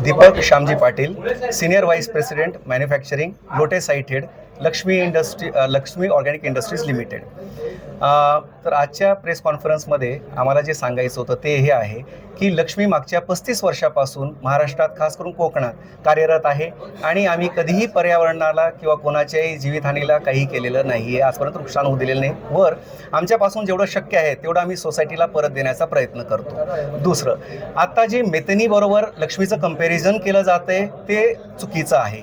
Deepak Shyamji Patil, senior vice president manufacturing, Lote sited, Laxmi organic industries limited. तर आजच्या press कॉन्फरन्समध्ये आम्हाला जे सांगायचं होतं ते हे आहे की लक्ष्मी मागच्या 35 वर्षापासून महाराष्ट्रात, खास करून कोकणात कार्यरत आहे आणि आम्ही कधीही पर्यावरणाला किंवा कोणाच्याही जीवितहानीला काही केलेलं नाही आहे, आजपर्यंत नुकसान होऊ दिलेलं नाही. वर आमच्यापासून जेवढं शक्य आहे तेवढं आम्ही सोसायटीला परत देण्याचा प्रयत्न करतो. दुसरं, आता जे मेटनीबरोबर लक्ष्मीचं कंपॅरिझन केलं जातं आहे ते चुकीचं आहे.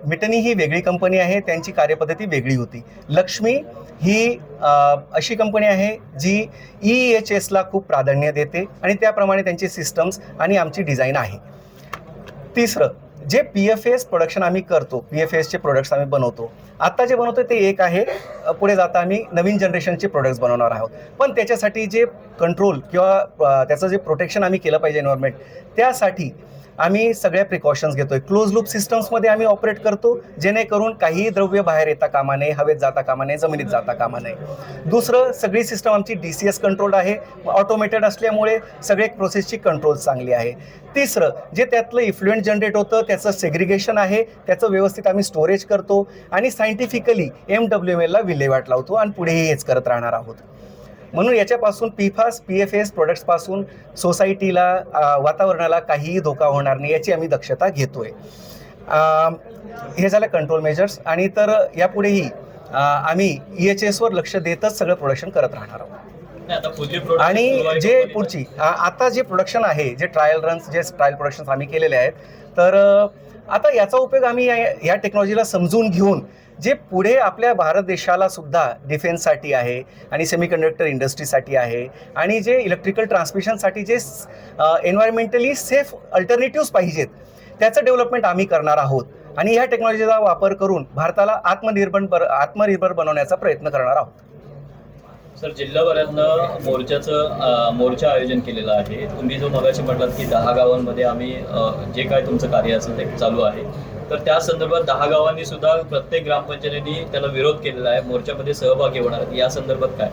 मिटनी ही वेगळी कंपनी आहे, त्यांची कार्यपद्धती वेगळी होती. लक्ष्मी ही अशी कंपनी आहे जी EHSला खूप प्राधान्य देते आणि त्याप्रमाणे त्यांची सिस्टम्स आणि आमची डिझाईन आहे. तिसरं, जे PFAS प्रोडक्शन आम्ही करतो, PFASचे प्रोडक्ट्स आम्ही बनवतो, आत्ता जे बनवतो ते एक आहे. पुढे जाता आम्ही नवीन जनरेशनचे प्रोडक्ट्स बनवणार आहोत. पण त्याच्यासाठी जे कंट्रोल किंवा त्याचं जे प्रोटेक्शन आम्ही केलं पाहिजे एन्व्हायरमेंट, त्यासाठी आम्ही सगळ्या प्रिकॉशन्स घेतो आहे. क्लोज लूप सिस्टम्समध्ये आम्ही ऑपरेट करतो, जेणेकरून काहीही द्रव्य बाहेर येता कामा नये, हवेत जाता कामा नये, जमिनीत जाता कामा नये. दुसरं, सगळी सिस्टम आमची DCS कंट्रोल्ड आहे, ऑटोमेटेड असल्यामुळे सगळे प्रोसेसची कंट्रोल चांगली आहे. तिसरं, जे त्यातलं इफ्लुएंट जनरेट होतं त्याचं सेग्रिगेशन आहे, त्याचं व्यवस्थित आम्ही स्टोरेज करतो आणि सायंटिफिकली MWMLला विल्हेवाट लावतो आणि पुढेही हेच करत राहणार आहोत. म्हणून याच्यापासून PFAS प्रोडक्ट्सपासून सोसायटीला, वातावरणाला काहीही धोका होणार नाही याची आम्ही दक्षता घेतो आहे. हे झालं कंट्रोल मेजर्स. आणि तर यापुढेही आम्ही EHSवर लक्ष देतच सगळं प्रोडक्शन करत राहणार आहोत. आणि जे पुढची आता जे प्रोडक्शन आहे, जे ट्रायल प्रोडक्शन्स आम्ही केलेले आहेत, तर आता याचा उपयोग आम्ही या टेक्नॉलॉजीला समजून घेऊन जे पुढे आपल्या भारत देशाला सुद्धा डिफेन्ससाठी आहे आणि सेमीकंडक्टर इंडस्ट्रीसाठी आहे आणि जे इलेक्ट्रिकल ट्रान्समिशनसाठी जे एन्व्हायरमेंटली सेफ अल्टरनेटिव्स पाहिजेत त्याचं डेव्हलपमेंट आम्ही करणार आहोत आणि ह्या टेक्नॉलॉजीचा वापर करून भारताला आत्मनिर्भर बनवण्याचा प्रयत्न करणार आहोत. सर, जिल्हाभरातनं मोर्चा आयोजन केलेला आहे. तुम्ही जो मगाशी म्हटलात की 10 गावांमध्ये आम्ही जे काय तुमचं कार्य असेल ते चालू आहे, तर त्या संदर्भात 10 गावांनी सुद्धा प्रत्येक ग्रामपंचायतीने त्याला विरोध केलेला आहे, मोर्चामध्ये सहभागी होणार आहेत. या संदर्भात काय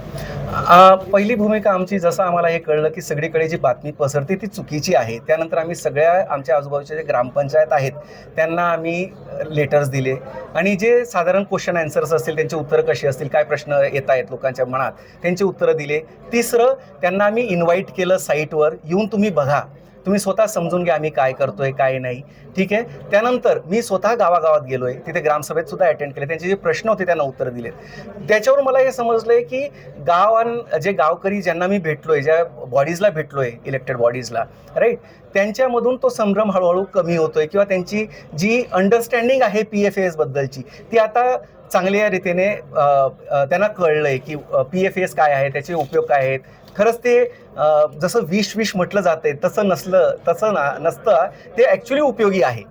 पहिली भूमिका आमची, जसं आम्हाला हे कळलं की सगळीकडे जी बातमी पसरते ती चुकीची आहे, त्यानंतर आम्ही सगळ्या आमच्या आजूबाजूच्या जे ग्रामपंचायत आहेत त्यांना आम्ही लेटर्स दिले आणि जे साधारण क्वेश्चन आन्सर्स असतील त्यांची उत्तरं कशी असतील, काय प्रश्न येत आहेत लोकांच्या मनात, त्यांची उत्तरं दिले. तिसरं, त्यांना आम्ही इन्व्हाइट केलं साईटवर, येऊन तुम्ही बघा, तुम्ही स्वतः समजून घ्या आम्ही काय करतोय काय नाही, ठीक आहे. त्यानंतर मी स्वतः गावागावात गेलो आहे, तिथे ग्रामसभेत सुद्धा अटेंड केले, त्यांचे जे प्रश्न होते त्यांना उत्तरं दिलेत. त्याच्यावर मला हे समजलं आहे की जे गावकरी ज्यांना मी भेटलोय, ज्या बॉडीजला भेटलोय, इलेक्टेड बॉडीजला, राईट, त्यांच्यामधून तो संभ्रम हळूहळू कमी होतोय किंवा त्यांची जी अंडरस्टँडिंग आहे PFAS बद्दलची ती आता चांगल्या रीतीने त्यांना कळलं आहे की PFAS काय आहे, त्याचे उपयोग काय आहेत. खरंच ते जसं विष म्हटलं जाते तसं नसतं, ते ॲक्च्युली उपयोगी आहे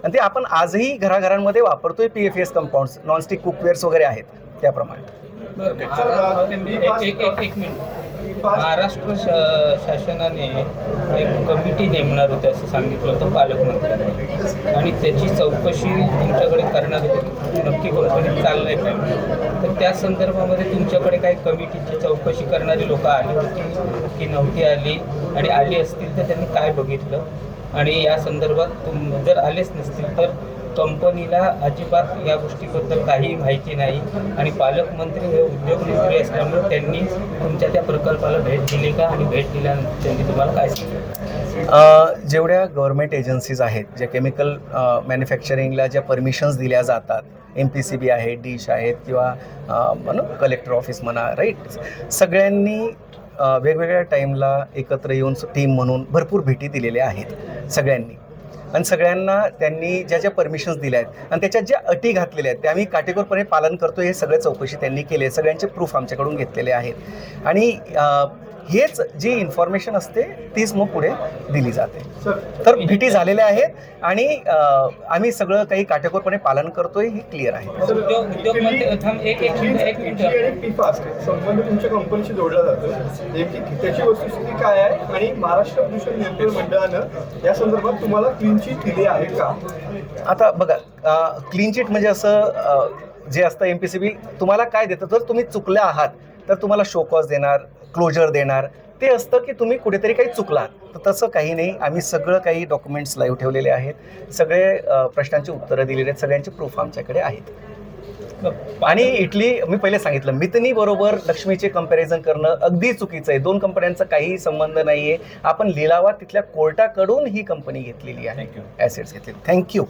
आणि ते आपण आजही घराघरांमध्ये वापरतोय. PFAS कंपाऊंड्स, नॉनस्टिक कुकवेअर्स वगैरे आहेत त्याप्रमाणे. एक मिनिट, महाराष्ट्र शासनाने एक कमिटी नेमणार होते असं सांगितलं होतं पालकमंत्र्यांनी आणि त्याची चौकशी तुमच्याकडे करणार होती, नक्की कंपनी चाललंय काय? तर त्या संदर्भामध्ये तुमच्याकडे काही कमिटीची चौकशी करणारी लोक आली होती की नव्हती आली, आणि आली असतील तर त्यांनी काय बघितलं, आणि या संदर्भात जर आलेच नसतील तर कंपनीला अजिबात या गोष्टीबद्दल काही माहिती नाही आणि पालकमंत्री हे उद्योगमंत्री असल्यामुळे त्यांनी तुमच्या त्या प्रकल्पाला भेट दिली का, आणि भेट दिल्यानंतर त्यांनी तुम्हाला काय सांगितलं? जेवढ्या गव्हर्नमेंट एजन्सीज आहेत, ज्या केमिकल मॅन्युफॅक्चरिंगला ज्या परमिशन्स दिल्या जातात, MPCB आहे, डिश आहेत किंवा कलेक्टर ऑफिस म्हणा, राईट, सगळ्यांनी वेगवेगळ्या टाईमला एकत्र येऊन टीम म्हणून भरपूर भेटी दिलेल्या आहेत सगळ्यांनी, आणि सगळ्यांना त्यांनी ज्या परमिशन्स दिल्या आहेत आणि त्याच्यात ज्या अटी घातलेल्या आहेत त्या आम्ही काटेकोरपणे पालन करतो. हे सगळे चौकशी त्यांनी केली आहे, सगळ्यांचे प्रूफ आमच्याकडून घेतलेले आहेत आणि हेच जी इन्फॉर्मेशन असते तीच मग पुढे दिली जाते. तर भेटी झालेल्या आहेत आणि आम्ही सगळं काही काटेकोरपणे पालन करतोय, हे क्लिअर आहे. संबंध तुमच्या कंपनीशी जोडला जातो, त्याची वस्तुस्थिती काय आहे आणि महाराष्ट्र प्रदूषण नियंत्रण मंडळानं या संदर्भात तुम्हाला क्लीन चिट दिली आहे का? आता बघा, क्लीन चिट म्हणजे असं जे असतं MPCB तुम्हाला काय देतं, जर तुम्ही चुकले आहात तर तुम्हाला शो कॉज देणार, क्लोजर देणार, ते असतं की तुम्ही कुठेतरी काही चुकलात. तर तसं काही नाही. आम्ही सगळं काही डॉक्युमेंट्स लाईव्ह ठेवलेले आहेत. सगळे प्रश्नांची उत्तरं दिलेली आहेत. सगळ्यांचे प्रूफ आमच्याकडे आहेत. आणि इटली मी पहिले सांगितलं, मितनी बरोबर लक्ष्मीचे कंपॅरिझन करणं अगदी चुकीचं आहे. 2 कंपन्यांचा काहीही संबंध नाही आहे. आपण लिलावात तिथल्या कोर्टाकडून ही कंपनी घेतलेली आहे, ॲसेट्स घेतले. थँक्यू.